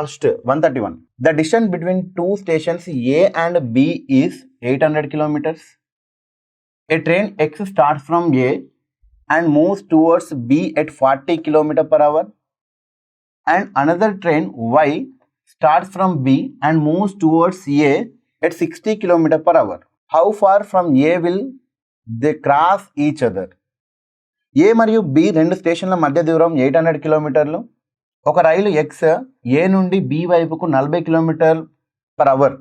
First, 131. The distance between two stations A and B is 800 kilometers. A train X starts from A and moves towards B at 40 km per hour. And another train Y starts from B and moves towards A at 60 km per hour. How far from A will they cross each other? A మరియు B రెండు స్టేషన్ల మధ్య దూరం 800 కిలోమీటర్లు. ఒక రైలు X ఏ నుండి B వైపుకు 40 kilometre per hour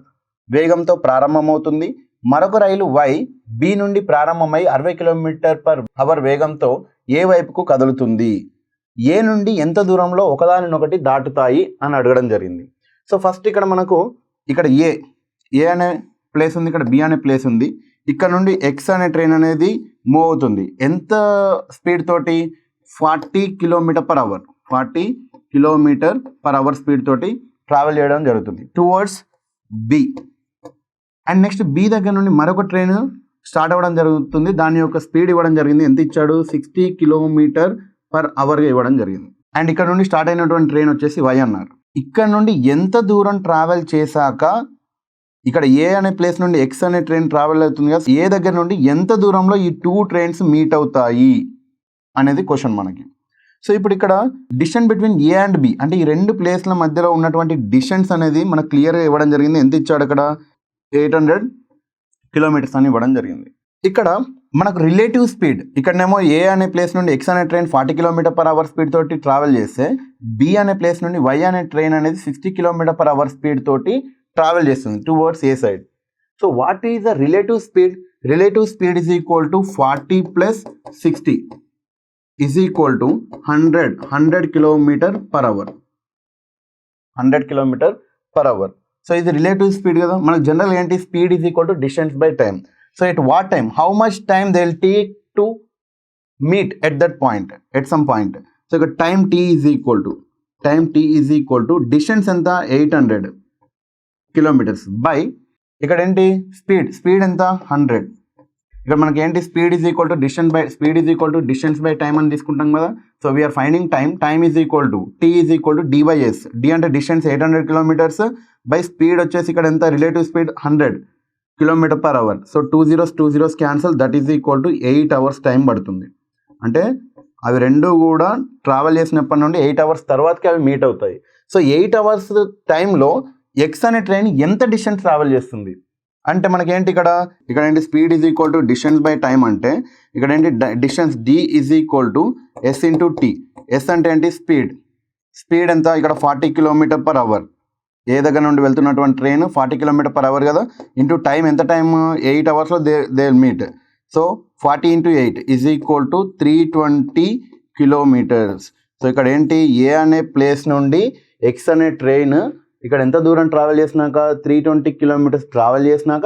వేగంతో ప్రారంభమవుతుంది. మరొక రైలు వై బి నుండి ప్రారంభమై 60 కిలోమీటర్ పర్ అవర్ వేగంతో ఏ వైపుకు కదులుతుంది. ఏ నుండి ఎంత దూరంలో ఒకదానినొకటి దాటుతాయి అని అడగడం జరిగింది. సో ఫస్ట్ ఇక్కడ మనకు ఇక్కడ ఏ అనే ప్లేస్ ఉంది, ఇక్కడ బి అనే ప్లేస్ ఉంది. ఇక్కడ నుండి ఎక్స్ అనే ట్రైన్ అనేది మూవ్ అవుతుంది. ఎంత స్పీడ్ తోటి? 40 kilometre per hour 40 kilometre per hour speed తోటి ట్రావెల్ చేయడం జరుగుతుంది towards B. And next B దగ్గర నుండి మరొక ట్రైన్ స్టార్ట్ అవ్వడం జరుగుతుంది. దాని యొక్క స్పీడ్ ఇవ్వడం జరిగింది. ఎంత ఇచ్చాడు? 60 కిలోమీటర్ పర్ అవర్గా ఇవ్వడం జరిగింది. అండ్ ఇక్కడ నుండి స్టార్ట్ అయినటువంటి ట్రైన్ వచ్చేసి వై అన్నారు. ఇక్కడ నుండి ఎంత దూరం ట్రావెల్ చేశాక ఇక్కడ ఏ అనే ప్లేస్ నుండి ఎక్స్ అనే ట్రైన్ ట్రావెల్ అవుతుంది కదా, ఏ దగ్గర నుండి ఎంత దూరంలో ఈ టూ ట్రైన్స్ మీట్ అవుతాయి అనేది క్వశ్చన్ మనకి. సో ఇప్పుడు ఇక్కడ distance between A and B అంటే ఈ రెండు ప్లేస్ల మధ్యలో ఉన్నటువంటి డిస్టెన్స్ అనేది మనకు క్లియర్గా ఇవ్వడం జరిగింది. ఎంత ఇచ్చాడు? అక్కడ 800 కిలోమీటర్స్ అని ఇవ్వడం జరిగింది. ఇక్కడ మనకు రిలేటివ్ స్పీడ్ ఇక్కడనేమో ఏ అనే ప్లేస్ నుండి ఎక్స్ అనే train 40 kilometre per hour speed తోటి ట్రావెల్ చేస్తే బి అనే ప్లేస్ నుండి వై అనే ట్రైన్ అనేది 60 కిలోమీటర్ పర్ అవర్ స్పీడ్ తోటి ట్రావెల్ చేస్తుంది towards A side. So what is the relative speed? Relative speed is equal to 40 plus 60 is equal to 100 kilometre per hour 100 kilometre per hour. So ఇది relative speed కదా. మనకు general ఏంటి? Speed is equal to distance by time. So at what time, how much time they will take to meet at that point, at some point. So ఇక్కడ time T is equal to distance ఎంత? 800 kilometres by ఇక్కడ ఏంటి? Speed ఎంత? 100. ఇక్కడ మనకి ఏంటి? Speed is equal to distance by time అని తీసుకుంటాం కదా. So we are finding time is equal to T is equal to D by S. D అంటే డిస్టెన్స్ 800 కిలోమీటర్స్ బై స్పీడ్ వచ్చేసి ఇక్కడ ఎంత? Relative speed 100 kilometre per hour. సో 2 zeros cancel, that is equal to 8 hours time పడుతుంది. అంటే అవి రెండు కూడా ట్రావెల్ చేసినప్పటి నుండి 8 hours తర్వాతకి అవి మీట్ అవుతాయి. సో 8 hours టైంలో ఎక్స్ అనే ట్రైన్ ఎంత డిస్టెన్స్ ట్రావెల్ చేస్తుంది అంటే మనకేంటి ఇక్కడ ఏంటి? Speed is equal to distance by time అంటే ఇక్కడ ఏంటి? Distance D is equal to S into T. S అంటే ఏంటి? స్పీడ్ ఎంత? ఇక్కడ 40 కిలోమీటర్ పర్ అవర్. ఏ దగ్గర నుండి వెళ్తున్నటువంటి ట్రైన్ 40 కిలోమీటర్ పర్ అవర్ కదా, ఇంటూ టైం ఎంత? Time 8 hours they meet. So 40 into 8 is equal to 320 kilometres. So ఇక్కడ ఏంటి? ఏ అనే ప్లేస్ నుండి ఎక్స్ అనే ట్రైన్ ఇక్కడ ఎంత దూరం ట్రావెల్ చేసినాక? 320 కిలోమీటర్స్ ట్రావెల్ చేసినాక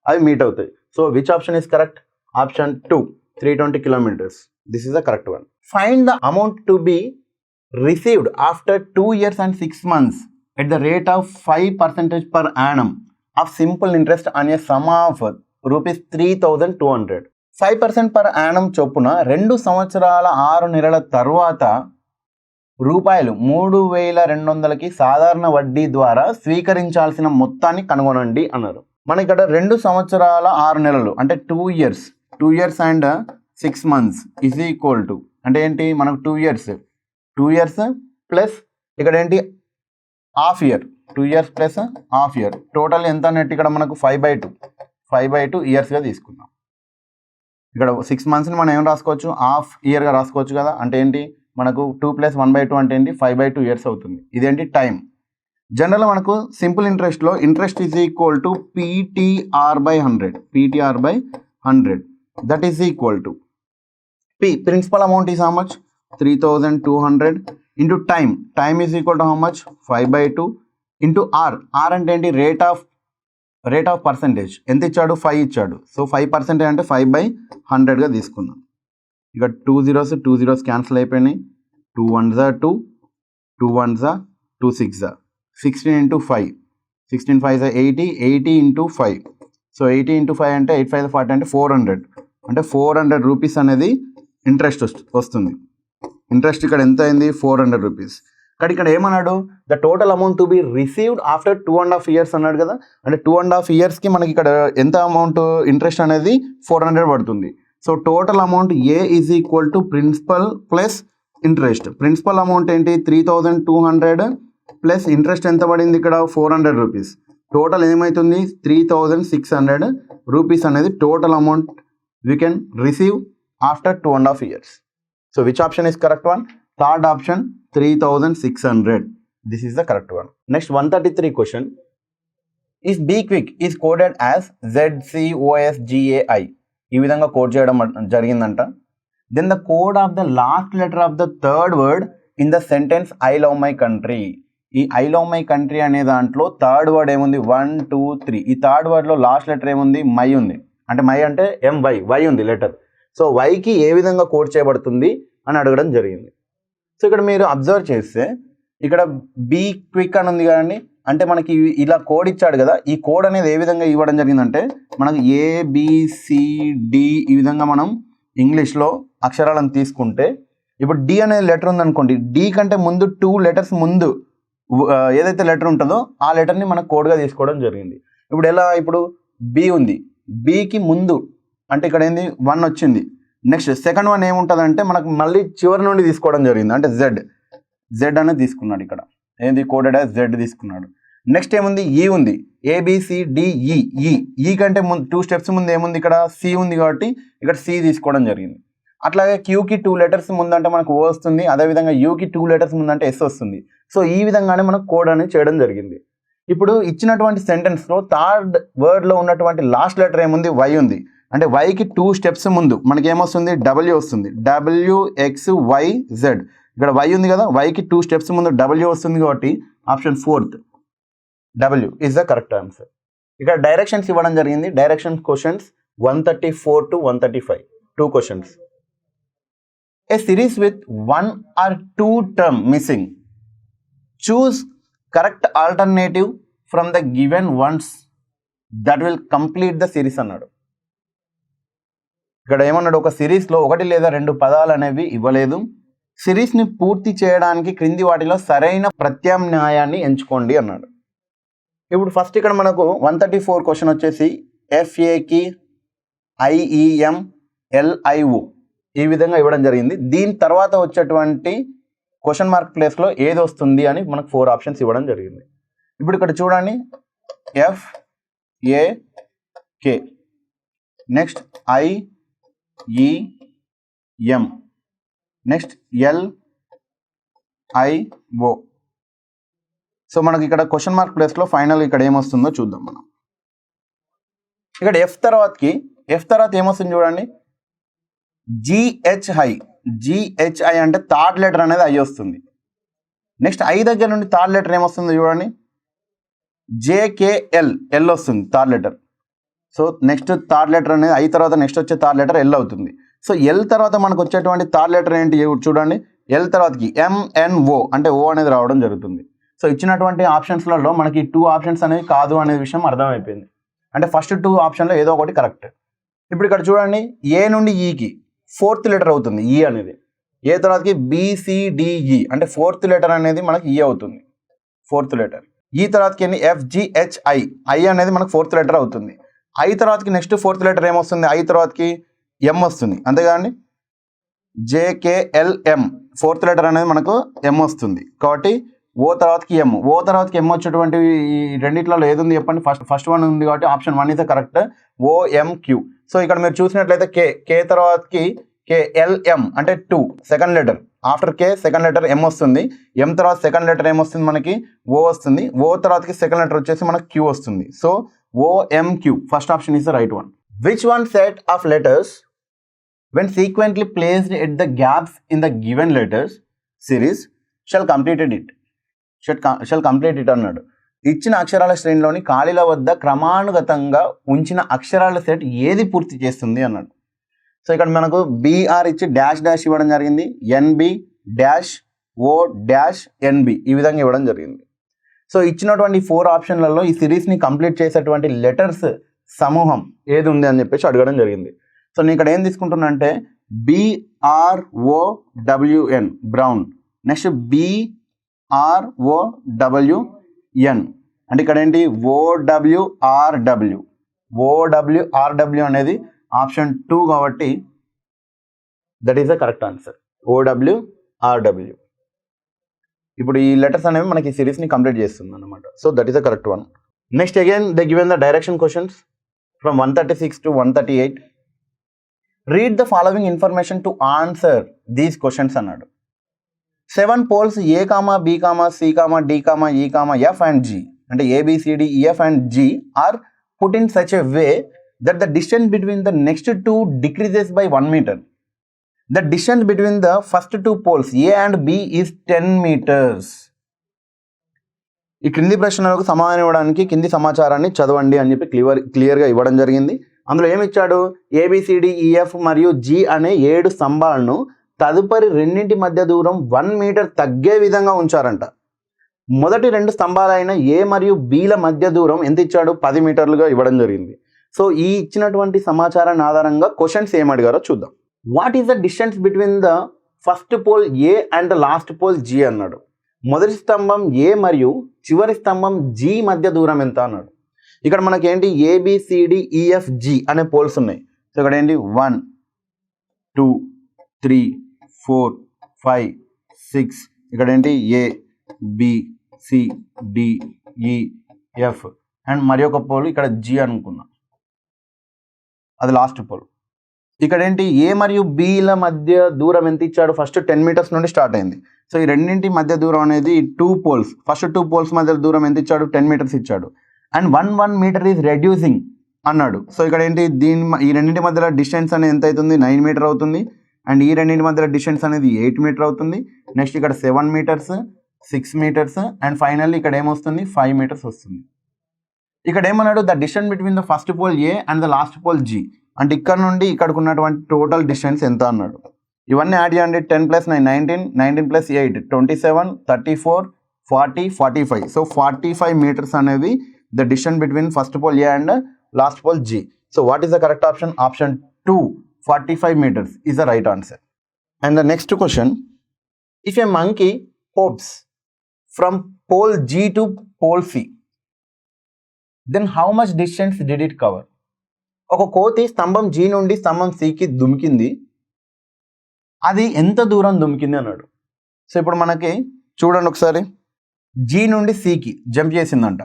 అవి మీట్ అవుతాయి. So which option is correct? Option 2, 320 kilometers. This is the correct one. Find the amount to be received after 2 years and 6 months at the rate of 5% per annum of simple interest on a sum of rupees 3,200. 5% per annum చొప్పున 2 సంవత్సరాల 6 నెలల తర్వాత రూపాయలు 3,200కి సాధారణ వడ్డీ ద్వారా స్వీకరించాల్సిన మొత్తాన్ని కనుగొనండి అన్నారు. మన ఇక్కడ 2 సంవత్సరాల 6 నెలలు అంటే 2 years and 6 months is equal to అంటే ఏంటి? మనకు 2 years ప్లస్ ఇక్కడ ఏంటి? Half year. 2 years plus half year. Total ఎంత అన్నట్టు ఇక్కడ మనకు 5/2 ఇయర్స్గా తీసుకున్నాం. ఇక్కడ 6 monthsని మనం ఏం రాసుకోవచ్చు? హాఫ్ ఇయర్గా రాసుకోవచ్చు కదా. అంటే ఏంటి? మనకు 2 + 1/2 అంటే ఏంటి? 5/2 ఇయర్స్ అవుతుంది. ఇదేంటి? టైం. జనరల్గా మనకు సింపుల్ ఇంట్రెస్ట్లో interest is equal to PTR/100 that is equal to P principal amount is how much? 3,200 into time is equal to how much? 5/2 into R అంటే ఏంటి? రేట్ ఆఫ్ పర్సంటేజ్ ఎంత ఇచ్చాడు? 5 ఇచ్చాడు. సో 5% అంటే 5/100గా తీసుకున్నాం. ఇక 2 zeros క్యాన్సిల్ అయిపోయినాయి. 2 1s are 2, 2 1s are 2 6s are 16 into 5, 16 5s are 80 into 5. So 80 into 5 అంటే 8 5 40 అంటే 400 అంటే 400 రూపీస్ అనేది ఇంట్రెస్ట్ వస్తుంది. ఇంట్రెస్ట్ ఇక్కడ ఎంత అయింది? 400 రూపీస్. కానీ ఇక్కడ ఏమన్నాడు, the total amount to be received after 2.5 years అన్నాడు కదా. అంటే 2.5 yearsకి మనకి ఇక్కడ ఎంత అమౌంట్ ఇంట్రెస్ట్ అనేది 400 పడుతుంది. So total amount A is equal to principal plus interest. Principal amount ఏంటి 3200 ప్లస్ ఇంట్రెస్ట్ ఎంత పడింది ఇక్కడ 400 రూపీస్. టోటల్ ఏమవుతుంది 3600 రూపీస్ అనేది total amount we can receive after 2.5 years. So which option is correct one? Third option 3600. This is the correct one. Next 133 question. If be quick is coded as ZCOSGAI, ఈ విధంగా code చేయడం జరిగిందంట. Then the code of the last letter of the third word in the sentence I love my country. ఈ I love my country అనే దాంట్లో third word ఏముంది 1 2 3. ఈ third వర్డ్లో last letter ఏముంది మై ఉంది. అంటే మై అంటే MY, వై ఉంది లెటర్. సో వైకి ఏ విధంగా కోడ్ చేయబడుతుంది అని అడగడం జరిగింది. సో ఇక్కడ మీరు అబ్జర్వ్ చేస్తే ఇక్కడ బీ క్విక్ అని ఉంది కదండి. అంటే మనకి ఇలా కోడ్ ఇచ్చాడు కదా, ఈ కోడ్ అనేది ఏ విధంగా ఇవ్వడం జరిగిందంటే మనకు ABCD ఈ విధంగా మనం ఇంగ్లీష్లో అక్షరాలను తీసుకుంటే, ఇప్పుడు డి అనేది లెటర్ ఉందనుకోండి, డి కంటే ముందు 2 letters ముందు ఏదైతే లెటర్ ఉంటుందో ఆ లెటర్ని మనకు కోడ్గా తీసుకోవడం జరిగింది. ఇప్పుడు ఎలా, ఇప్పుడు బి ఉంది, బికి ముందు అంటే ఇక్కడ ఏంది 1 వచ్చింది. నెక్స్ట్ సెకండ్ వన్ ఏముంటుందంటే మనకు మళ్ళీ చివరి నుండి తీసుకోవడం జరిగింది. అంటే జెడ్ అనేది తీసుకున్నాడు, ఇక్కడ ఏంది కోడెడ్ యాజ్ జెడ్ తీసుకున్నాడు. నెక్స్ట్ ఏముంది ఈ ఉంది, ABCDE. ఈ కంటే ముందు 2 steps ముందు ఏముంది ఇక్కడ సి ఉంది కాబట్టి ఇక్కడ సి తీసుకోవడం జరిగింది. అట్లాగే క్యూకి 2 letters ముందంటే మనకు ఓ వస్తుంది, అదేవిధంగా యూకి 2 letters ముందంటే ఎస్ వస్తుంది. సో ఈ విధంగానే మనకు కోడ్ అనేది చేయడం జరిగింది. ఇప్పుడు ఇచ్చినటువంటి సెంటెన్స్లో థర్డ్ వర్డ్లో ఉన్నటువంటి లాస్ట్ లెటర్ ఏముంది వై ఉంది. అంటే వైకి 2 steps ముందు మనకి ఏమొస్తుంది W వస్తుంది, WXYZ. ఇక్కడ వై ఉంది కదా, వైకి 2 steps ముందు W వస్తుంది కాబట్టి option 4th W is the correct answer. ఇక్కడ డైరెక్షన్స్ ఇవ్వడం జరిగింది. Direction questions 134 to 135, 2 questions. A series with 1 or 2 term missing. Choose correct alternative from the given ones that will complete the series అన్నాడు. ఇక్కడ ఏమన్నాడు, ఒక సిరీస్లో 1 లేదా 2 పదాలు అనేవి ఇవ్వలేదు. సిరీస్ని పూర్తి చేయడానికి క్రింది వాటిలో సరైన ప్రత్యామ్నాయాన్ని ఎంచుకోండి అన్నాడు. ఇప్పుడు ఫస్ట్ ఇక్కడ మనకు 134 క్వశ్చన్ వచ్చేసి FAకి IEM LIO ఈ విధంగా ఇవ్వడం జరిగింది. దీని తర్వాత వచ్చేటువంటి క్వశ్చన్ మార్క్ ప్లేస్లో ఏది వస్తుంది అని మనకు 4 ఆప్షన్స్ ఇవ్వడం జరిగింది. ఇప్పుడు ఇక్కడ చూడండి FAK, next IEM, next LIO. So మనకి ఇక్కడ క్వశ్చన్ మార్క్ ప్లేస్లో ఫైనల్ ఇక్కడ ఏమొస్తుందో చూద్దాం మనం. ఇక్కడ ఎఫ్ తర్వాత ఏమొస్తుంది చూడండి, GHI అంటే థర్డ్ లెటర్ అనేది ఐ వస్తుంది. నెక్స్ట్ ఐ దగ్గర నుండి థర్డ్ లెటర్ ఏమొస్తుంది చూడండి, JKL ఎల్ వస్తుంది third letter. So next third letter అనేది ఐ తర్వాత నెక్స్ట్ వచ్చే థర్డ్ లెటర్ ఎల్ అవుతుంది. సో ఎల్ తర్వాత మనకు వచ్చేటువంటి థర్డ్ లెటర్ ఏంటి చూడండి, ఎల్ తర్వాతకి MNO అంటే ఓ అనేది రావడం జరుగుతుంది. సో ఇచ్చినటువంటి ఆప్షన్స్లలో మనకి 2 ఆప్షన్స్ అనేవి కాదు అనే విషయం అర్థమైపోయింది. అంటే ఫస్ట్ 2 ఆప్షన్లో ఏదో ఒకటి కరెక్ట్. ఇప్పుడు ఇక్కడ చూడండి ఏ నుండి ఈకి 4th లెటర్ అవుతుంది ఈ అనేది, ఏ తర్వాతకి BCDE అంటే 4th లెటర్ అనేది మనకి ఈ అవుతుంది 4th లెటర్. ఈ తర్వాతకి FGHI ఐ అనేది మనకు 4th లెటర్ అవుతుంది. ఐ తర్వాతకి నెక్స్ట్ 4th లెటర్ ఏమొస్తుంది, ఐ తర్వాతకి M వస్తుంది అంతేగాని JKLM 4th లెటర్ అనేది మనకు M వస్తుంది కాబట్టి ఓ తర్వాతకి M వచ్చేటువంటి ఈ రెండిట్లలో ఏది ఉంది చెప్పండి, ఫస్ట్ వన్ ఉంది కాబట్టి option 1 is correct, OMQ. So ఇక్కడ మీరు చూసినట్లయితే K తర్వాతకి KLM అంటే 2 second letter, after K second letter M వస్తుంది, M తర్వాత సెకండ్ లెటర్ ఏమొస్తుంది మనకి O వస్తుంది, O తర్వాతకి సెకండ్ లెటర్ వచ్చేసి మనకి Q వస్తుంది. So OMQ first option is the right one. Which one set of letters when sequentially placed at the gaps in the given letters series shall complete it అన్నాడు. ఇచ్చిన అక్షరాల శ్రేణిలోని ఖాళీల వద్ద క్రమానుగతంగా ఉంచిన అక్షరాల సెట్ ఏది పూర్తి చేస్తుంది అన్నాడు. సో ఇక్కడ మనకు BR ఇచ్చి డాష్ ఇవ్వడం జరిగింది, NB-O-NB ఈ విధంగా ఇవ్వడం జరిగింది. సో ఇచ్చినటువంటి 4 ఆప్షన్లలో ఈ సిరీస్ని కంప్లీట్ చేసేటువంటి లెటర్స్ సమూహం ఏది ఉంది అని చెప్పేసి అడగడం జరిగింది. సో నేను ఇక్కడ ఏం తీసుకుంటున్నా అంటే BROWN బ్రౌన్, నెక్స్ట్ OWN అంటే ఇక్కడ ఏంటి OWRW అనేది ఆప్షన్ 2 కాబట్టి that is the correct answer OWRW. ఇప్పుడు ఈ లెటర్స్ అనేవి మనకి ఈ సిరీస్ని కంప్లీట్ చేస్తుంది అనమాట. So that is the correct one. Next again they given the direction questions from 136 to 138. Read the following information to answer these questions అన్నాడు. 7 poles A, B, C, D, E, F and G అంటే ABCDEF and G are put in such a way that the distance between the next two decreases by 1 meter. The distance between the first two poles A and B is 10 meters. ఈ క్రింది ప్రశ్నలకు సమాధానం ఇవ్వడానికి కింది సమాచారాన్ని చదవండి అని చెప్పి క్లియర్గా ఇవ్వడం జరిగింది. అందులో ఏమి ఇచ్చాడు, ABCDEF మరియు G అనే 7 స్తంభాలను తదుపరి రెండింటి మధ్య దూరం 1 మీటర్ తగ్గే విధంగా ఉంచారంట. మొదటి 2 స్తంభాలైన A మరియు Bల మధ్య దూరం ఎంత ఇచ్చాడు, 10 మీటర్లుగా ఇవ్వడం జరిగింది. సో ఈ ఇచ్చినటువంటి సమాచారాన్ని ఆధారంగా క్వశ్చన్స్ ఏమడిగారో చూద్దాం. What is the distance between the first pole A and the last pole G అన్నాడు. మొదటి స్తంభం A మరియు చివరి స్తంభం G మధ్య దూరం ఎంత అన్నాడు. ఇక్కడ మనకి ఏంటి ABCDEFG అనే పోల్స్ ఉన్నాయి. సో ఇక్కడ ఏంటి 1 2 3 4 5 6 ఇక్కడ ఏంటి ABCDEF అండ్ మరి ఒక పోల్ ఇక్కడ G అనుకుందాం, అది లాస్ట్ పోల్. ఇక్కడ ఏంటి A మరియు Bల మధ్య దూరం ఎంత ఇచ్చాడు, ఫస్ట్ 10 మీటర్స్ నుండి స్టార్ట్ అయింది. సో ఈ రెండింటి మధ్య దూరం అనేది 2 పోల్స్, ఫస్ట్ 2 పోల్స్ మధ్య దూరం ఎంత ఇచ్చాడు, 10 మీటర్స్ ఇచ్చాడు. అండ్ 1 మీటర్ ఈజ్ రెడ్యూసింగ్ అన్నాడు. సో ఇక్కడ ఏంటి ఈ రెండింటి మధ్యలో డిస్టెన్స్ అనేది ఎంత అవుతుంది, 9 మీటర్ అవుతుంది. అండ్ ఈ రెండింటి మధ్యలో డిస్టెన్స్ అనేది 8 మీటర్ అవుతుంది. నెక్స్ట్ ఇక్కడ 7 మీటర్స్ 6 మీటర్స్ అండ్ ఫైనల్లీ ఇక్కడ ఏమొస్తుంది 5 మీటర్స్ వస్తుంది. ఇక్కడ ఏమన్నాడు, the distance between the first pole A and the last pole G అంటే ఇక్కడ నుండి ఇక్కడికి ఉన్నటువంటి టోటల్ డిస్టెన్స్ ఎంత అన్నాడు. ఇవన్నీ యాడ్ చేయండి, 10 + 9 19, 19 + 8 27, 34, 40, 45. సో 45 మీటర్స్ అనేవి the distance between first pole A and last pole G. So what is the correct option, option 2 45 meters is the right answer. And the next question, if a monkey hops from pole G to pole C, then how much distance did it cover? ఒక కోతి స్తంభం G నుండి స్తంభం Cకి దుమికింది, అది ఎంత దూరం దుమికింది అన్నాడు. So ఇప్పుడు మనకి చూడండి ఒకసారి, G నుండి Cకి జంప్ చేసిందంట.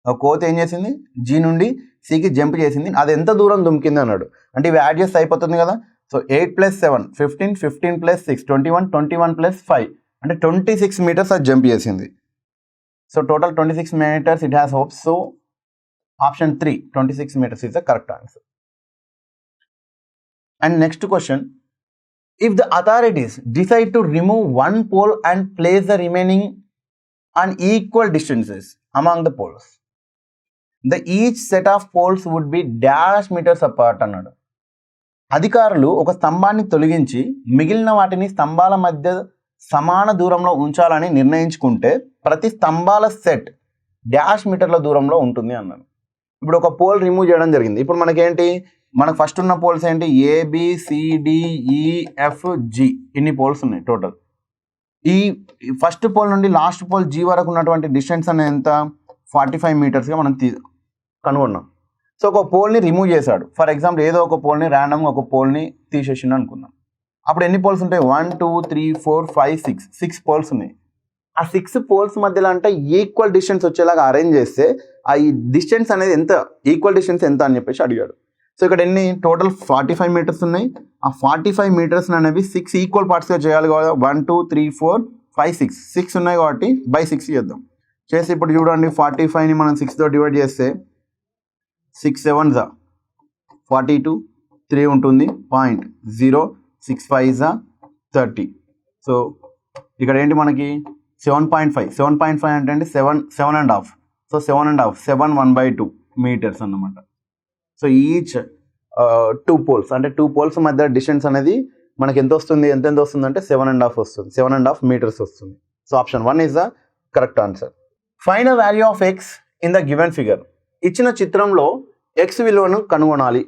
ఒక కోతి ఏం చేసింది, G నుండి Cకి జంప్ చేసింది, అది ఎంత దూరం దుమికింది అన్నాడు. అంటే ఇవి యాడ్ చేస్తే అయిపోతుంది కదా. సో 8 + 7 15, 15 + 6 21, 21 + 5 అంటే 26 మీటర్స్ అది జంప్ చేసింది. So total 26 meters it has hopped. So option 3 26 meters is the correct answer. And next question, if the authorities decide to remove one pole and place the remaining on equal distances among the poles, the each set of poles would be dash meters apart అన్నాడు. అధికారులు ఒక స్తంభాన్ని తొలగించి మిగిలిన వాటిని స్తంభాల మధ్య సమాన దూరంలో ఉంచాలని నిర్ణయించుకుంటే ప్రతి స్తంభాల సెట్ డాష్ మీటర్ల దూరంలో ఉంటుంది అన్నాడు. ఇప్పుడు ఒక పోల్ రిమూవ్ చేయడం జరిగింది. ఇప్పుడు మనకేంటి, మనకు ఫస్ట్ ఉన్న పోల్స్ ఏంటి ABCDEFG ఇన్ని పోల్స్ ఉన్నాయి టోటల్. ఈ ఫస్ట్ పోల్ నుండి లాస్ట్ పోల్ G వరకు ఉన్నటువంటి డిస్టెన్స్ అనేది ఎంత, 45 మీటర్స్గా మనం కనుగొన్నాం. సో ఒక పోల్ని రిమూవ్ చేశాడు. ఫర్ ఎగ్జాంపుల్ ఏదో ఒక పోల్ని ర్యాండమ్గా ఒక పోల్ని తీసేసిండు అనుకుందాం. అప్పుడు ఎన్ని పోల్స్ ఉంటాయి, 1 2 3 4 5 6 పోల్స్ ఉన్నాయి. ఆ 6 పోల్స్ మధ్యలో అంటే ఈక్వల్ డిస్టెన్స్ వచ్చేలాగా అరేంజ్ చేస్తే ఆ డిస్టెన్స్ అనేది ఎంత, ఈక్వల్ డిస్టెన్స్ ఎంత అని చెప్పేసి అడిగాడు. సో ఇక్కడ ఎన్ని టోటల్ 45 మీటర్స్ ఉన్నాయి. ఆ 45 మీటర్స్ అనేవి 6 ఈక్వల్ పార్ట్స్గా చేయాలి కాబట్టి 1 2 3 4 5 6 ఉన్నాయి కాబట్టి by 6 చేద్దాం. చేసి ఇప్పుడు చూడండి 45ని మనం 6తో డివైడ్ చేస్తే 6 7s 42, 3 ఉంటుంది 0.0, 6 5s 30. సో ఇక్కడ ఏంటి మనకి 7.5 అంటే 7.5. సో 7.5 7 1/2 మీటర్స్ అన్నమాట. సో ఈచ్ 2 పోల్స్ అంటే 2 పోల్స్ మధ్య డిస్టెన్స్ అనేది మనకి ఎంత వస్తుంది, ఎంత వస్తుంది అంటే 7.5 వస్తుంది, 7.5 మీటర్స్ వస్తుంది. So option 1 is the correct answer. Find the value of x in the given figure. ఇచ్చిన చిత్రంలో x విలువను కనుగొనాలి.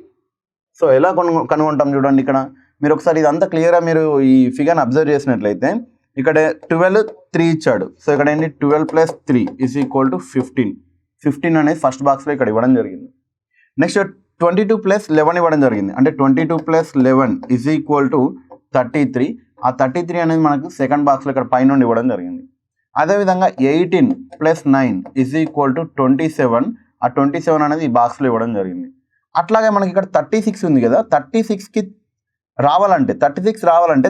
సో ఎలా కనుగొంటాం చూడండి. ఇక్కడ మీరు ఒకసారి ఇదంతా క్లియర్గా మీరు ఈ ఫిగర్ని అబ్జర్వ్ చేసినట్లయితే ఇక్కడ 12 3 ఇచ్చాడు. సో ఇక్కడ ఏంటి 12 + 3 = 15. 15 అనేది ఫస్ట్ బాక్స్లో ఇక్కడ ఇవ్వడం జరిగింది. నెక్స్ట్ 22 + 11 ఇవ్వడం జరిగింది. అంటే 22 + 11 = 33. ఆ 33 అనేది మనకు సెకండ్ బాక్స్లో ఇక్కడ పైన ఇవ్వడం జరిగింది. అదేవిధంగా 18 + 9 = 27. ఆ 27 అనేది ఈ బాక్స్లో ఇవ్వడం జరిగింది. అట్లాగే మనకి ఇక్కడ 36 ఉంది కదా, 36కి రావాలంటే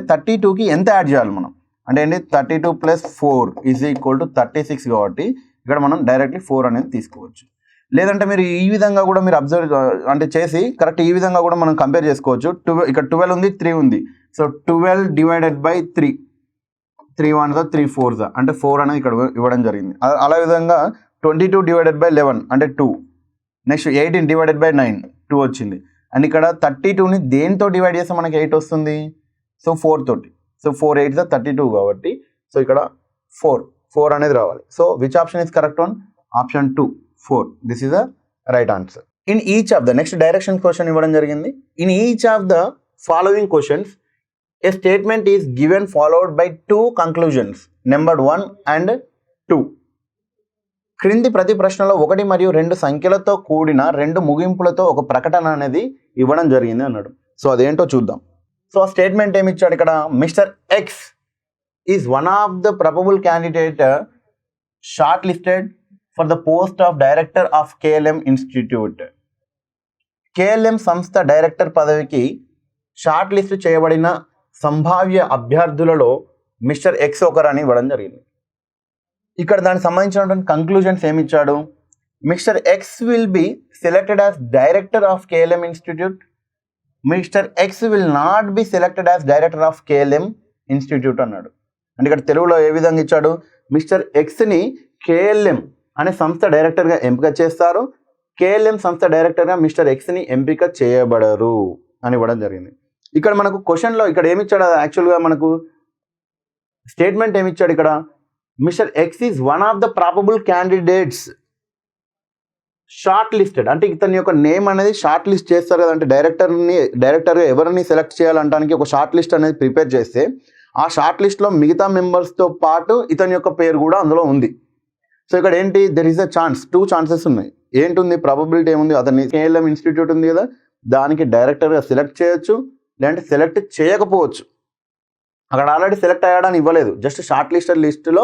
32కి ఎంత యాడ్ చేయాలి మనం అంటే ఏంటి 32 + 4 = 36 కాబట్టి ఇక్కడ మనం డైరెక్ట్లీ 4 అనేది తీసుకోవచ్చు. లేదంటే మీరు ఈ విధంగా కూడా మీరు అబ్జర్వ్ అంటే చేసి కరెక్ట్ ఈ విధంగా కూడా మనం కంపేర్ చేసుకోవచ్చు. ఇక్కడ 12 ఉంది, 3 ఉంది. సో 12 / 3 3 1 3 4 అంటే 4 అనేది ఇక్కడ ఇవ్వడం జరిగింది. అలా విధంగా 22 / 11 అంటే 2. నెక్స్ట్ 18 / 9 2 వచ్చింది. అండ్ ఇక్కడ 32ని దేంతో డివైడ్ చేస్తే మనకి 8 వస్తుంది. సో 4 తోటి. సో 4 8 32 కాబట్టి సో ఇక్కడ 4 అనేది రావాలి. So which option is correct one? Option 2 4. This is the right answer. In each of the next direction question ఇవ్వడం జరిగింది. In each of the following questions a statement is given followed by 2 conclusions numbered 1 and 2. క్రింది ప్రతి ప్రశ్నలో 1 మరియు 2 సంఖ్యలతో కూడిన 2 ముగింపులతో ఒక ప్రకటన అనేది ఇవ్వడం జరిగింది అన్నాడు. సో అదేంటో చూద్దాం. సో ఆ స్టేట్మెంట్ ఏమి ఇచ్చాడు ఇక్కడ? Mister X is one of the probable candidate short listed for the post of director of KLM institute. KLM సంస్థ డైరెక్టర్ పదవికి షార్ట్ లిస్ట్ చేయబడిన సంభావ్య అభ్యర్థులలో మిస్టర్ ఎక్స్ ఒకరని ఇవ్వడం జరిగింది. ఇక్కడ దానికి సంబంధించినటువంటి కంక్లూజన్స్ ఏమి ఇచ్చాడు? Mister X will be selected as director of KLM institute. Mister X will not be selected as director of KLM institute అన్నాడు. అంటే ఇక్కడ తెలుగులో ఏ విధంగా ఇచ్చాడు? మిస్టర్ ఎక్స్ని కేఎల్ఎం అనే సంస్థ డైరెక్టర్గా ఎంపిక చేస్తారు, కేఎల్ఎం సంస్థ డైరెక్టర్గా మిస్టర్ ఎక్స్ని ఎంపిక చేయబడరు అని ఇవ్వడం జరిగింది. ఇక్కడ మనకు క్వశ్చన్లో ఇక్కడ ఏమి ఇచ్చాడు? యాక్చువల్గా మనకు స్టేట్మెంట్ ఏమి ఇచ్చాడు ఇక్కడ? Mister X is one of the probable candidates short listed. అంటే ఇతని యొక్క నేమ్ అనేది షార్ట్ లిస్ట్ చేస్తారు కదా, అంటే డైరెక్టర్గా ఎవరిని సెలెక్ట్ చేయాలంటానికి ఒక షార్ట్ లిస్ట్ అనేది ప్రిపేర్ చేస్తే ఆ షార్ట్ లిస్ట్లో మిగతా మెంబర్స్తో పాటు ఇతని యొక్క పేరు కూడా అందులో ఉంది. సో ఇక్కడ ఏంటి? There is a chance, 2 chances ఉన్నాయి. ఏంటుంది? ప్రాబబిలిటీ ఏముంది? అతన్ని కేఎల్ఎం ఇన్స్టిట్యూట్ ఉంది కదా, దానికి డైరెక్టర్గా సెలెక్ట్ చేయొచ్చు, లేదంటే సెలెక్ట్ చేయకపోవచ్చు. అక్కడ ఆల్రెడీ సెలెక్ట్ అయ్యాడని ఇవ్వలేదు, జస్ట్ షార్ట్ లిస్ట్లో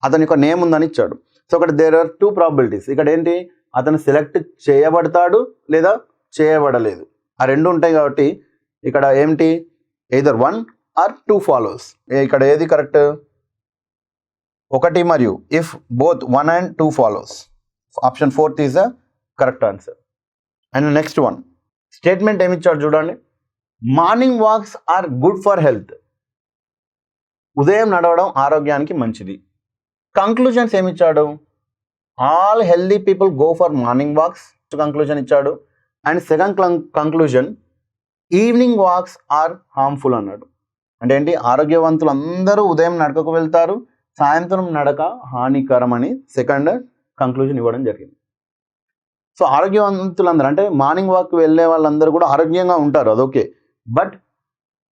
అతని యొక్క నేమ్ ఉందని ఇచ్చాడు. సో అక్కడ దేర్ ఆర్ 2 ప్రాబిలిటీస్. ఇక్కడ ఏంటి? అతను సెలెక్ట్ చేయబడతాడు లేదా చేయబడలేదు, ఆ 2 ఉంటాయి కాబట్టి ఇక్కడ ఏంటి? Either 1 or 2 follows. ఇక్కడ ఏది కరెక్ట్? 1 మరియు if both 1 and 2 follows, option 4 is the correct answer. And next one statement ఏమి ఇచ్చాడు చూడండి. Morning walks are good for health. ఉదయం నడవడం ఆరోగ్యానికి మంచిది. కంక్లూజన్స్ ఏమి ఇచ్చాడు? All healthy people go for morning walks conclusion ఇచ్చాడు. And second conclusion evening walks are harmful అన్నాడు. అంటే ఏంటి? ఆరోగ్యవంతులు అందరూ ఉదయం నడకకు వెళ్తారు, సాయంత్రం నడక హానికరం అని సెకండ్ కంక్లూజన్ ఇవ్వడం జరిగింది. సో ఆరోగ్యవంతులందరూ అంటే మార్నింగ్ వాక్ వెళ్ళే వాళ్ళందరూ కూడా ఆరోగ్యంగా ఉంటారు, అదొకే. బట్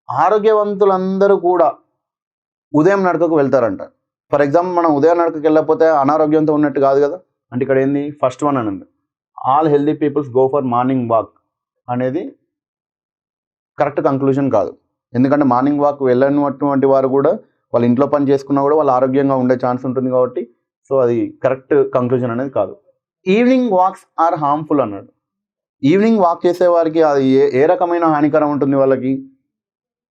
ఆరోగ్యవంతులందరూ కూడా ఉదయం నడకకు వెళ్తారంట. ఫర్ ఎగ్జాంపుల్ మనం ఉదయం నడకకు వెళ్ళకపోతే అనారోగ్యంతో ఉన్నట్టు కాదు కదా. అంటే ఇక్కడ ఏంది? ఫస్ట్ వన్ అనేది all healthy peoples go for morning walk అనేది కరెక్ట్ కంక్లూజన్ కాదు. ఎందుకంటే మార్నింగ్ వాక్ వెళ్ళినటువంటి వారు కూడా వాళ్ళ ఇంట్లో పని చేసుకున్నా కూడా వాళ్ళు ఆరోగ్యంగా ఉండే ఛాన్స్ ఉంటుంది కాబట్టి సో అది కరెక్ట్ కంక్లూజన్ అనేది కాదు. ఈవినింగ్ వాక్స్ ఆర్ హార్మ్ఫుల్ అన్నాడు. ఈవినింగ్ వాక్ చేసే వారికి అది ఏ రకమైన హానికరం ఉంటుంది వాళ్ళకి.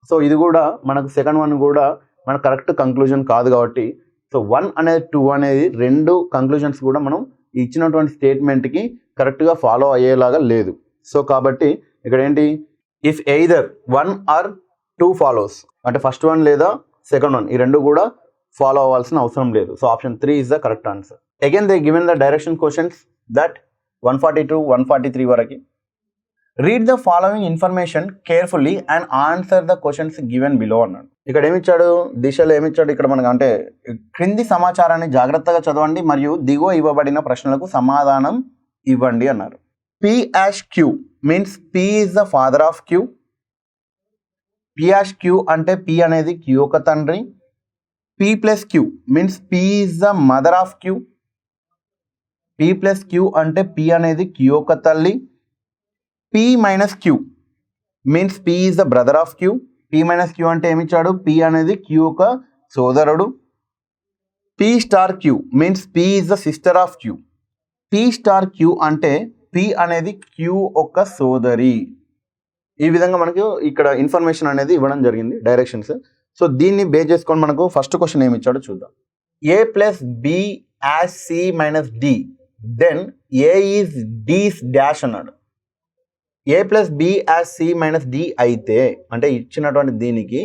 సో ఇది కూడా మనకు సెకండ్ వన్ కూడా మన కరెక్ట్ కంక్లూజన్ కాదు కాబట్టి సో 1 అనేది 2 అనేది 2 కంక్లూజన్స్ కూడా మనం ఇచ్చినటువంటి స్టేట్మెంట్కి కరెక్ట్గా ఫాలో అయ్యేలాగా లేదు. సో కాబట్టి ఇక్కడ ఏంటి? ఇఫ్ ఎయిదర్ 1 or 2 ఫాలోస్, అంటే ఫస్ట్ వన్ లేదా సెకండ్ వన్, ఈ 2 కూడా ఫాలో అవ్వాల్సిన అవసరం లేదు. So option 3 is the correct answer. Again they given the direction questions that 142 143 వరకు. Read the following information carefully and answer the questions given below అన్నాడు. ఇక్కడ ఏమిచ్చాడు? దిశలో ఏమిచ్చాడు? ఇక్కడ మనకు అంటే క్రింది సమాచారాన్ని జాగ్రత్తగా చదవండి మరియు దిగువ ఇవ్వబడిన ప్రశ్నలకు సమాధానం ఇవ్వండి అన్నారు. P(Q) means P is the father of Q. P(Q) అంటే P అనేది Q యొక్క తండ్రి. P plus Q means P is the mother of Q. P plus Q అంటే P అనేది Q యొక్క తల్లి. P minus Q means P is the brother of Q. P minus Q అంటే ఏమిచ్చాడు? P అనేది Q యొక్క సోదరుడు. P star Q means P is the sister of Q. P star Q అంటే P అనేది Q యొక్క సోదరి. ఈ విధంగా మనకు ఇక్కడ ఇన్ఫర్మేషన్ అనేది ఇవ్వడం జరిగింది, డైరెక్షన్స్. సో దీన్ని బేస్ చేసుకొని మనకు ఫస్ట్ క్వశ్చన్ ఏమి ఇచ్చాడో చూద్దాం. A plus B as C minus D, then A is D's dash అన్నాడు. A plus B as C minus D అయితే అంటే ఇచ్చినటువంటి దీనికి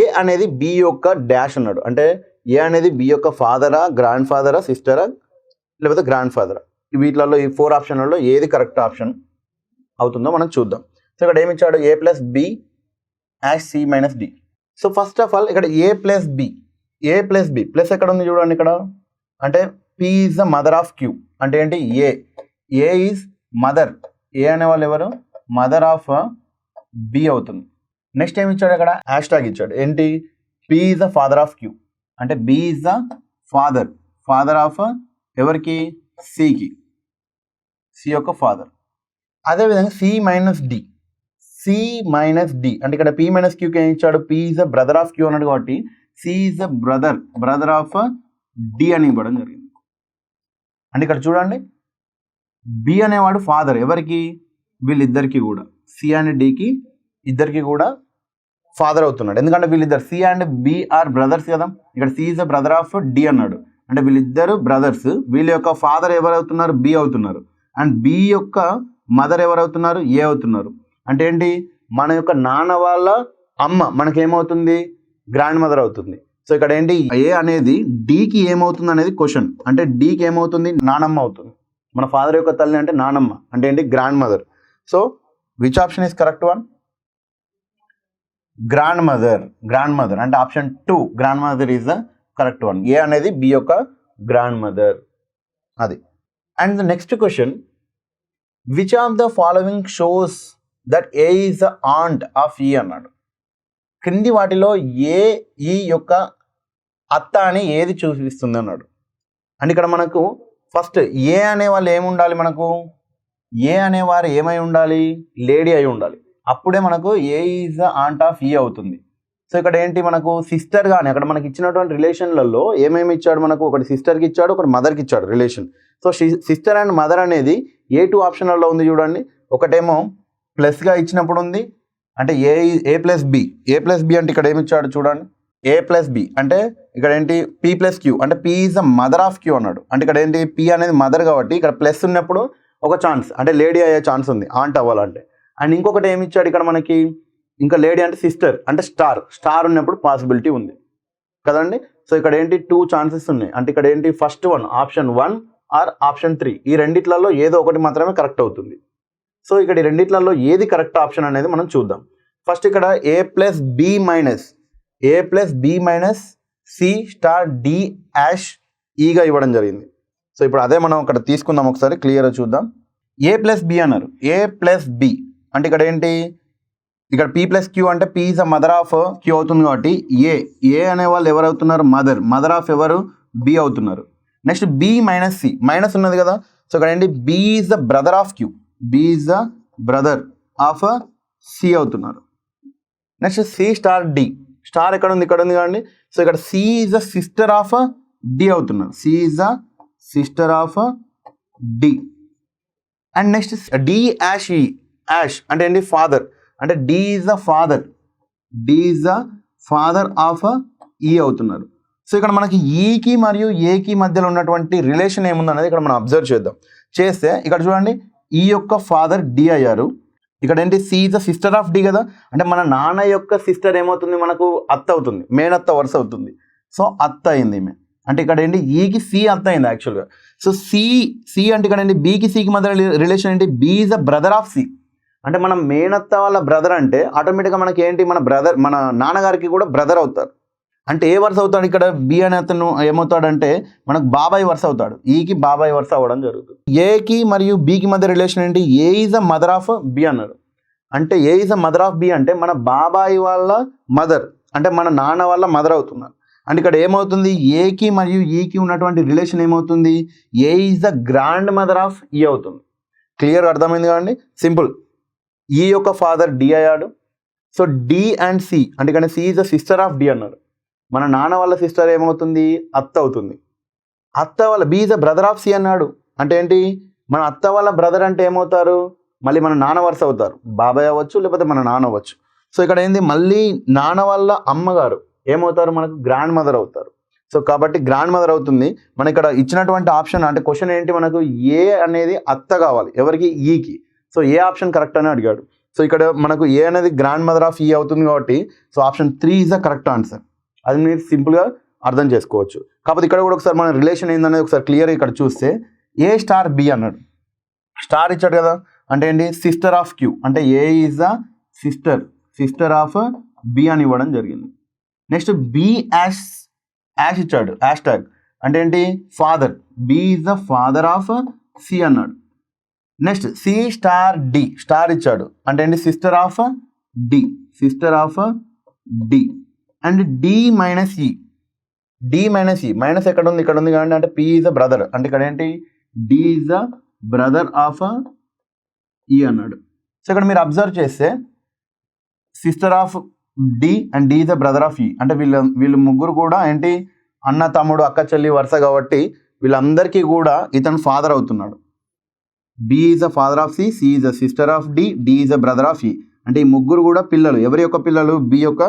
A అనేది B యొక్క డాష్ అన్నాడు. అంటే A అనేది B యొక్క ఫాదరా, గ్రాండ్ ఫాదరా, సిస్టరా, లేకపోతే గ్రాండ్ ఫాదరా? వీటిలలో ఈ 4 ఆప్షన్లలో ఏది కరెక్ట్ ఆప్షన్ అవుతుందో మనం చూద్దాం. సో ఇక్కడ ఏమి ఇచ్చాడు? A plus B as C minus D. So first of all ఇక్కడ A plus B, A plus B plus ఎక్కడ ఉంది చూడండి ఇక్కడ. అంటే P is the mother of Q అంటే ఏంటి? A is mother. A అనే వాళ్ళు ఎవరు? మదర్ ఆఫ్ B అవుతుంది. నెక్స్ట్ ఏమి ఇచ్చాడు? ఇక్కడ హ్యాష్ ట్యాగ్ ఇచ్చాడు. ఏంటి? P is the father of Q అంటే B is the father of ఎవరికి? Cకి, C యొక్క ఫాదర్. అదేవిధంగా C మైనస్ D అంటే ఇక్కడ P మైనస్ Qకి ఏమి ఇచ్చాడు? P is the brother of Q అన్నాడు కాబట్టి C is the brother of D అని ఇవ్వడం జరిగింది. అంటే ఇక్కడ చూడండి, B అనేవాడు ఫాదర్ ఎవరికి? వీళ్ళిద్దరికి కూడా, C అండ్ Dకి ఇద్దరికి కూడా ఫాదర్ అవుతున్నాడు. ఎందుకంటే వీళ్ళిద్దరు C and B are brothers కదా. ఇక్కడ C is the brother of D అన్నాడు. అంటే వీళ్ళిద్దరు బ్రదర్స్. వీళ్ళ యొక్క ఫాదర్ ఎవరు అవుతున్నారు? B అవుతున్నారు. అండ్ B యొక్క మదర్ ఎవరు అవుతున్నారు? A అవుతున్నారు. అంటే ఏంటి? మన యొక్క నాన్న వాళ్ళ అమ్మ మనకేమవుతుంది? గ్రాండ్ మదర్ అవుతుంది. సో ఇక్కడ ఏంటి? A అనేది Dకి ఏమవుతుంది అనేది క్వశ్చన్. అంటే Dకి ఏమవుతుంది? నానమ్మ అవుతుంది. మన ఫాదర్ యొక్క తల్లి అంటే నానమ్మ, అంటే ఏంటి? Grandmother. So which option is correct one? Grandmother అంటే option 2 grandmother is the correct one. A అనేది B యొక్క గ్రాండ్ మదర్. అది. And the next question, which of the following shows that A is the aunt of E అన్నాడు. క్రింది వాటిలో ఏ ఈ యొక్క అత్త అని ఏది చూపిస్తుంది అన్నాడు. అంటే ఇక్కడ మనకు ఫస్ట్ ఏ అనే వాళ్ళు ఏముండాలి? మనకు ఏ అనేవారు ఏమై ఉండాలి? లేడీ అయి ఉండాలి. అప్పుడే మనకు ఏ is the aunt of E అవుతుంది. సో ఇక్కడ ఏంటి? మనకు సిస్టర్ కానీ అక్కడ మనకి ఇచ్చినటువంటి రిలేషన్లలో ఏమేమి ఇచ్చాడు? మనకు ఒకటి సిస్టర్కి ఇచ్చాడు, ఒకటి మదర్కి ఇచ్చాడు relation. So sister and mother అనేది A2 ఆప్షన్లలో ఉంది చూడండి. ఒకటేమో ప్లస్గా ఇచ్చినప్పుడు ఉంది, అంటే ఏ ప్లస్ బి అంటే ఇక్కడ ఏమి ఇచ్చాడు చూడండి. A ప్లస్ బి అంటే ఇక్కడ ఏంటి? P ప్లస్ Q అంటే P is the mother of Q అన్నాడు. అంటే ఇక్కడ ఏంటి? P అనేది మదర్ కాబట్టి ఇక్కడ ప్లస్ ఉన్నప్పుడు ఒక ఛాన్స్, అంటే లేడీ అయ్యే ఛాన్స్ ఉంది ఆంట్ అవ్వాలంటే. అండ్ ఇంకొకటి ఏమి ఇచ్చాడు ఇక్కడ మనకి? ఇంకా లేడీ అంటే సిస్టర్, అంటే స్టార్ ఉన్నప్పుడు పాసిబిలిటీ ఉంది కదండి. సో ఇక్కడ ఏంటి? 2 ఛాన్సెస్ ఉన్నాయి. అంటే ఇక్కడ ఏంటి? First one option 1 or option 3 ఈ రెండిట్లలో ఏదో ఒకటి మాత్రమే కరెక్ట్ అవుతుంది. సో ఇక్కడ ఈ రెండిట్లలో ఏది కరెక్ట్ ఆప్షన్ అనేది మనం చూద్దాం. ఫస్ట్ ఇక్కడ A plus B minus C star D hash ఈగా ఇవ్వడం జరిగింది. సో ఇప్పుడు అదే మనం ఇక్కడ తీసుకుందాం, ఒకసారి క్లియర్గా చూద్దాం. A ప్లస్ బి అన్నారు. A ప్లస్ బి అంటే ఇక్కడ ఏంటి? ఇక్కడ P ప్లస్ Q అంటే P is the mother of Q అవుతుంది కాబట్టి ఏ అనే వాళ్ళు ఎవరు అవుతున్నారు? మదర్ ఆఫ్ ఎవరు? B అవుతున్నారు. Next B minus C minus ఉన్నది కదా. సో ఇక్కడ ఏంటి? B is the brother of Q, B is the brother of C అవుతున్నారు. Next C star D star ఎక్కడ ఉంది? ఇక్కడ ఉంది కదండి. సో ఇక్కడ C is the sister of D అవుతున్నారు. C is the sister of D. And next D యాష్ E యాష్ అంటే ఏంటి? ఫాదర్, అంటే D is the father of E అవుతున్నారు. సో ఇక్కడ మనకి ఈకి మరియు ఏకి మధ్యలో ఉన్నటువంటి రిలేషన్ ఏముంది అనేది ఇక్కడ మనం అబ్జర్వ్ చేస్తే ఇక్కడ చూడండి, ఈ యొక్క ఫాదర్ D అయ్యారు. ఇక్కడ ఏంటి? C is the sister of D కదా. అంటే మన నాన్న యొక్క సిస్టర్ ఏమవుతుంది? మనకు అత్త అవుతుంది, మేనత్త వరుస అవుతుంది. సో అత్త అయింది ఈమె. అంటే ఇక్కడ ఏంటి? ఈకి C అత్త అయింది యాక్చువల్గా. సో C అంటే ఇక్కడ ఏంటి? Bకి Cకి మధ్య రిలేషన్ ఏంటి? B is the brother of C. అంటే మన మేనత్త వాళ్ళ బ్రదర్ అంటే ఆటోమేటిక్గా మనకి ఏంటి? మన నాన్నగారికి కూడా బ్రదర్ అవుతారు. అంటే ఏ వరుస అవుతాడు? ఇక్కడ B అనే అతను ఏమవుతాడంటే మనకు బాబాయ్ వరుస అవుతాడు. ఈకి బాబాయ్ వరుస అవ్వడం జరుగుతుంది. ఏకి మరియు Bకి మధ్య రిలేషన్ ఏంటి? A is the mother of B అన్నారు. అంటే A is the mother of B అంటే మన బాబాయ్ వాళ్ళ మదర్, అంటే మన నాన్న వాళ్ళ మదర్ అవుతున్నారు. అండ్ ఇక్కడ ఏమవుతుంది, ఏకి మరియు ఈకి ఉన్నటువంటి రిలేషన్ ఏమవుతుంది, A is the grandmother of E అవుతుంది. క్లియర్, అర్థమైంది కదండి. సింపుల్. ఈ యొక్క ఫాదర్ డి అయ్యాడు. సో డి అండ్ సి అంటే ఇక్కడ C is the sister of D అన్నారు. మన నాన్న వాళ్ళ సిస్టర్ ఏమవుతుంది, అత్త అవుతుంది. అత్త వాళ్ళ B is the brother of C అన్నాడు. అంటే ఏంటి, మన అత్త వాళ్ళ బ్రదర్ అంటే ఏమవుతారు, మళ్ళీ మన నాన్న వరుస అవుతారు. బాబాయ్ అవ్వచ్చు లేకపోతే మన నాన్న అవ్వచ్చు. సో ఇక్కడ ఏంది, మళ్ళీ నాన్న వాళ్ళ అమ్మగారు ఏమవుతారు, మనకు గ్రాండ్ మదర్ అవుతారు. సో కాబట్టి గ్రాండ్ మదర్ అవుతుంది. మన ఇక్కడ ఇచ్చినటువంటి ఆప్షన్ అంటే క్వశ్చన్ ఏంటి, మనకు ఏ అనేది అత్త కావాలి ఎవరికి, ఈకి. సో ఏ ఆప్షన్ కరెక్ట్ అని అడిగాడు. సో ఇక్కడ మనకు ఏ అనేది గ్రాండ్ మదర్ ఆఫ్ ఈ అవుతుంది కాబట్టి so option 3 is the correct answer. అది మీరు సింపుల్గా అర్థం చేసుకోవచ్చు. కాకపోతే ఇక్కడ కూడా ఒకసారి మన రిలేషన్ ఏందనేది ఒకసారి క్లియర్గా ఇక్కడ చూస్తే ఏ స్టార్ బి అన్నాడు. స్టార్ ఇచ్చాడు కదా, అంటే ఏంటి, సిస్టర్ ఆఫ్ క్యూ, అంటే A is the sister of B అని ఇవ్వడం జరిగింది. నెక్స్ట్ బి యాష్ ఇచ్చాడు, యాష్ ట్యాగ్ అంటే ఏంటి, father, B is the father of C అన్నాడు. Next C star D, star ఇచ్చాడు అంటే ఏంటి, sister of D. And D minus E, minus ఎక్కడ ఉంది, ఇక్కడ ఉంది కానీ అంటే పి ఈజ్ ద బ్రదర్, అంటే ఇక్కడ ఏంటి, D is the brother of E అన్నాడు. సో ఇక్కడ మీరు అబ్జర్వ్ చేస్తే sister of D and D is the brother of E అంటే వీళ్ళు ముగ్గురు కూడా ఏంటి, అన్న తమ్ముడు అక్క చెల్లి వరుస కాబట్టి వీళ్ళందరికీ కూడా ఇతను ఫాదర్ అవుతున్నాడు. B is the father of C, C is the sister of D, D is the brother of E. అంటే ఈ ముగ్గురు కూడా పిల్లలు. ఎవరి యొక్క పిల్లలు, బి యొక్క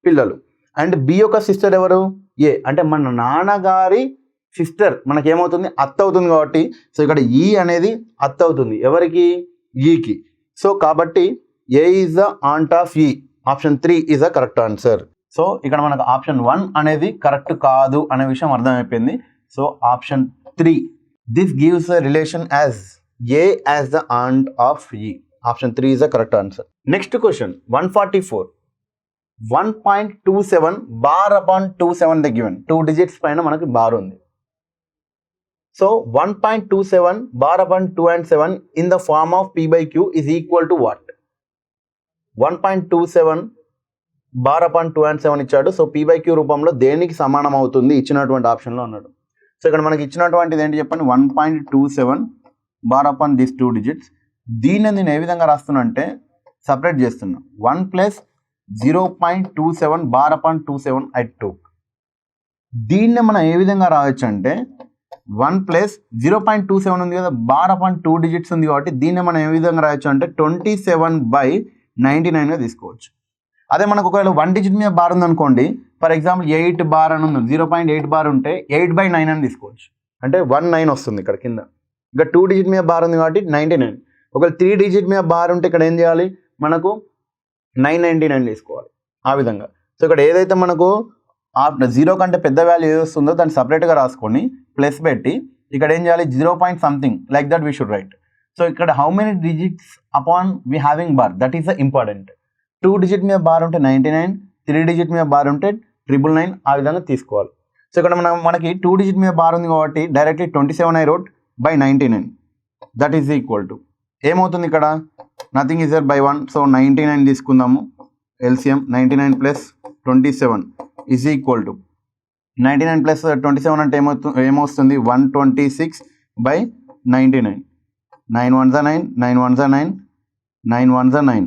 పిల్లలు. అండ్ బి యొక్క సిస్టర్ ఎవరు, ఏ, అంటే మన నాన్నగారి సిస్టర్ మనకేమవుతుంది, అత్త అవుతుంది కాబట్టి సో ఇక్కడ ఈ అనేది అత్త అవుతుంది ఎవరికి, ఈకి. సో కాబట్టి ఏ is the aunt of E, option 3 is the correct answer. So ఇక్కడ మనకు ఆప్షన్ 1 అనేది కరెక్ట్ కాదు అనే విషయం అర్థమైపోయింది. So option 3, this gives the relation as A as the aunt of E. Option 3 is the correct answer. Next question 144. 1.27 bar upon 27 the given. 2 digits పైన మనకి bar ఉంది. So 1.27 bar upon 2 and 7 in the form of p by q is equal to what? 1.27 bar upon 2 and 7 ఇచ్చాడు. So p by q రూపంలో దేనికి సమానం అవుతుంది ఇచ్చినటువంటి ఆప్షన్లో అన్నాడు. సో ఇక్కడ మనకి ఇచ్చినటువంటిది ఏంటి చెప్పండి, 1.27 బార్ అపాన్ దిస్ 2 డిజిట్స్. దీన్ని నేను ఏ విధంగా రాస్తున్నా అంటే సపరేట్ చేస్తున్నా. 1 ప్లస్ 0.27 బార్ అపాన్ 27 at 2. దీన్ని మనం ఏ విధంగా రాయొచ్చు అంటే 1 ప్లస్ 0.27 ఉంది కదా, బార్ అపాన్ 2 డిజిట్స్ ఉంది కాబట్టి దీన్ని మనం ఏ విధంగా రాయొచ్చు అంటే 27/99గా తీసుకోవచ్చు. అదే మనకు ఒకవేళ 1 డిజిట్ మీద బార్ ఉందనుకోండి, ఫర్ ఎగ్జాంపుల్ 8 బార్ అని ఉంది, 0.8 బార్ ఉంటే 8/9 అని తీసుకోవచ్చు. అంటే 19 వస్తుంది ఇక్కడ కింద. ఇక 2 డిజిట్ మీద బార్ ఉంది కాబట్టి 99. ఒకవేళ 3 డిజిట్ మీద బార్ ఉంటే ఇక్కడ ఏం చేయాలి, మనకు 999 తీసుకోవాలి ఆ విధంగా. సో ఇక్కడ ఏదైతే మనకు 0 కంటే పెద్ద వాల్యూ ఏది వస్తుందో దాన్ని సపరేట్గా రాసుకొని ప్లస్ పెట్టి ఇక్కడ ఏం చేయాలి, 0. something like that we should write. So ఇక్కడ how many digits upon we having bar, that is the important. 2 digit మీద బార్ ఉంటే 99, 3 డిజిట్ మీద బార్ ఉంటే 999 ఆ విధంగా తీసుకోవాలి. సో ఇక్కడ మనకి 2 డిజిట్ మీద బార్ ఉంది కాబట్టి directly 27 I wrote by 99 that is equal to ఏమవుతుంది ఇక్కడ, nothing is there by 1. So 99 తీసుకుందాము LCM. 99 plus 27 is equal to 99 plus 27 అంటే ఏమొస్తుంది 126/99. 9 1s are 9, 9 1s are 9, 9 1s are 9,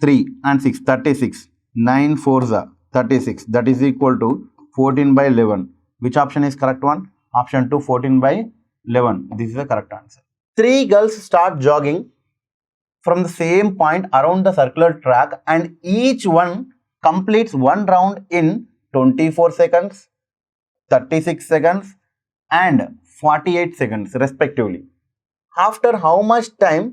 3 and 6 36, 9 4s are 36, that is equal to 14/11. Which option is correct one? Option 2, 14/11. This is the correct answer. 3 girls start jogging from the same point around the circular track and each one completes one round in 24 seconds, 36 seconds and 48 seconds respectively. After how much time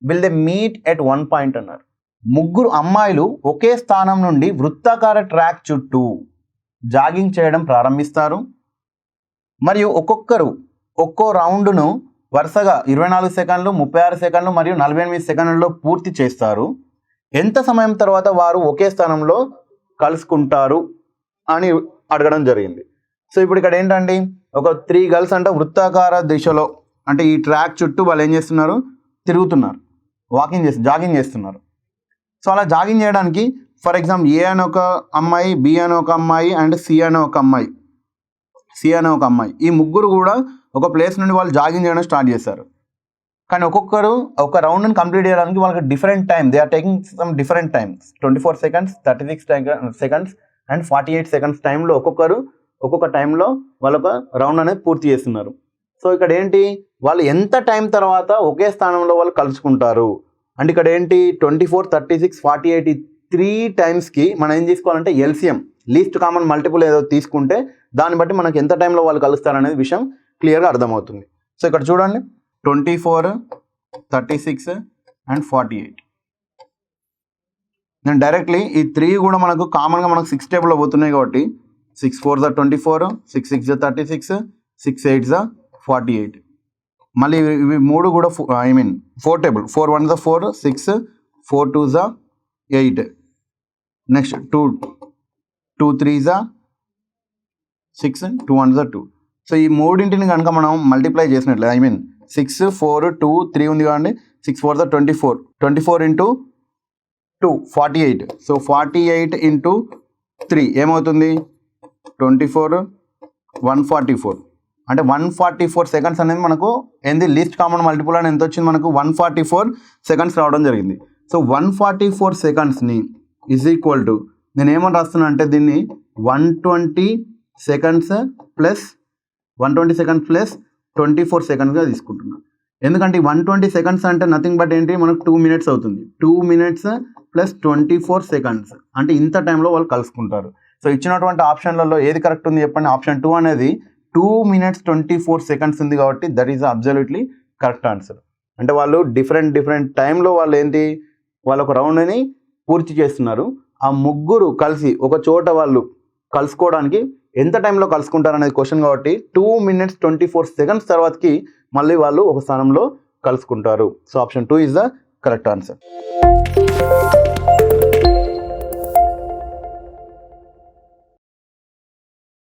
will they meet at one point అన్నారు. ముగ్గురు అమ్మాయిలు ఒకే స్థానం నుండి వృత్తాకార track చుట్టూ jogging చేయడం ప్రారంభిస్తారు మరియు ఒక్కొక్కరు ఒక్కో రౌండ్ను వరుసగా 24 సెకండ్లు, 36 సెకండ్లు మరియు 48 సెకండ్లలో పూర్తి చేస్తారు. ఎంత సమయం తర్వాత వారు ఒకే స్థానంలో కలుసుకుంటారు అని అడగడం జరిగింది. సో ఇప్పుడు ఇక్కడ ఏంటండి, ఒక 3 గర్ల్స్ అంటే వృత్తాకార దిశలో అంటే ఈ ట్రాక్ చుట్టూ వాళ్ళు ఏం చేస్తున్నారు, తిరుగుతున్నారు, జాగింగ్ చేస్తున్నారు. సో అలా జాగింగ్ చేయడానికి ఫర్ ఎగ్జాంపుల్ ఏ అని ఒక అమ్మాయి, బి అని ఒక అమ్మాయి అండ్ సి అని ఒక అమ్మాయి, ఈ ముగ్గురు కూడా ఒక ప్లేస్ నుండి వాళ్ళు జాగింగ్ చేయడం స్టార్ట్ చేశారు. కానీ ఒక్కొక్కరు ఒక రౌండ్ని కంప్లీట్ చేయడానికి వాళ్ళకి different time, they are taking some different times, 24 seconds, 36 seconds and 48 seconds టైంలో ఒక్కొక్క టైంలో వాళ్ళు ఒక రౌండ్ అనేది పూర్తి చేస్తున్నారు. సో ఇక్కడ ఏంటి, వాళ్ళు ఎంత టైం తర్వాత ఒకే స్థానంలో వాళ్ళు కలుసుకుంటారు అంటే ఇక్కడ ఏంటి 24, 36, 48 ఈ 3 టైమ్స్కి మనం ఏం తీసుకోవాలంటే ఎల్సిఎం, లీస్ట్ కామన్ మల్టిపుల్ ఏదో తీసుకుంటే దాన్ని బట్టి మనకి ఎంత టైంలో వాళ్ళు కలుస్తారు అనేది విషయం క్లియర్గా అర్థమవుతుంది. సో ఇక్కడ చూడండి 24, 36 అండ్ 48. నేను డైరెక్ట్లీ ఈ 3 కూడా మనకు కామన్గా మనకు 6 టేబుల్లో పోతున్నాయి కాబట్టి 6 4s are 24, 6 6s are 36, 6 8s are 48. మళ్ళీ ఇవి 3 కూడా 4 table, 4 1s are 4, 6, 4 2s are 8. Next 2 3s are 6, 2 1s are 2. So ఈ మూడింటిని కనుక మనం మల్టిప్లై చేసినట్లే 6 4 2 3 ఉంది కదండి, 6 4s are 24, 24 into 2 48. So 48 into 3 ఏమవుతుంది 24, 144. అంటే 144 seconds అనేది మనకు ఏంది లీస్ట్ కామన్ మల్టిపుల్ అని ఎంత వచ్చింది మనకు 144 seconds రావడం జరిగింది. సో 144 secondsని ఈజ్ ఈక్వల్ టు నేను ఏమని రాస్తున్నా అంటే దీన్ని 120 seconds ప్లస్ 24 secondsగా తీసుకుంటున్నాను. ఎందుకంటే 120 seconds అంటే నథింగ్ బట్ ఏంటి మనకు 2 minutes అవుతుంది. 2 minutes ప్లస్ 24 seconds అంటే ఇంత టైంలో వాళ్ళు కలుసుకుంటారు. సో ఇచ్చినటువంటి ఆప్షన్లలో ఏది కరెక్ట్ ఉంది చెప్పండి. ఆప్షన్ 2 అనేది 2 minutes 24 seconds ఉంది కాబట్టి that is absolutely correct answer. అంటే వాళ్ళు డిఫరెంట్ టైంలో వాళ్ళు ఏంటి వాళ్ళు ఒక రౌండ్ని పూర్తి చేస్తున్నారు. ఆ ముగ్గురు కలిసి ఒక చోట వాళ్ళు కలుసుకోవడానికి ఎంత టైంలో కలుసుకుంటారు అనేది క్వశ్చన్ కాబట్టి 2 minutes 24 seconds తర్వాతకి మళ్ళీ వాళ్ళు ఒక స్థానంలో కలుసుకుంటారు. So option 2 is the correct answer.